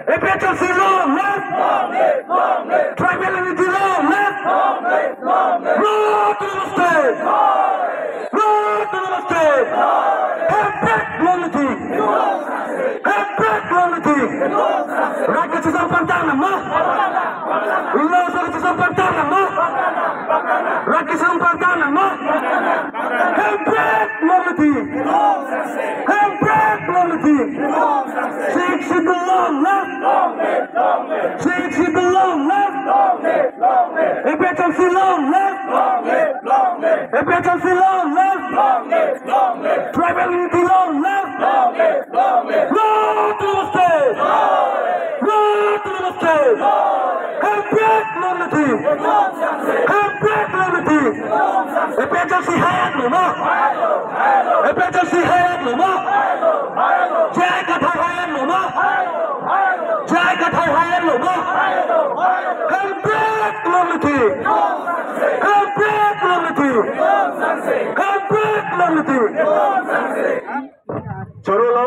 APHRC long live. Tribal unity long live. No to the mistake. No to the mistake. Have back unity. Have back unity. Rakyat sesampan tangan mah. Ulah rakyat sesampan tangan mah. Rakyat sesampan tangan mah. Have back unity. Have back unity. Sheikh belong left. Sheikh belong left. APHRC long left. APHRC long left. Tribal unity long left. No to the state. No to the state. Have back unity. Have back unity. APHRC hayat lama. APHRC hayat lama. Jai Kathai hayat lama. Jai Kathai hayat lama. Have back unity. Have back unity. Have back unity. Choro lo.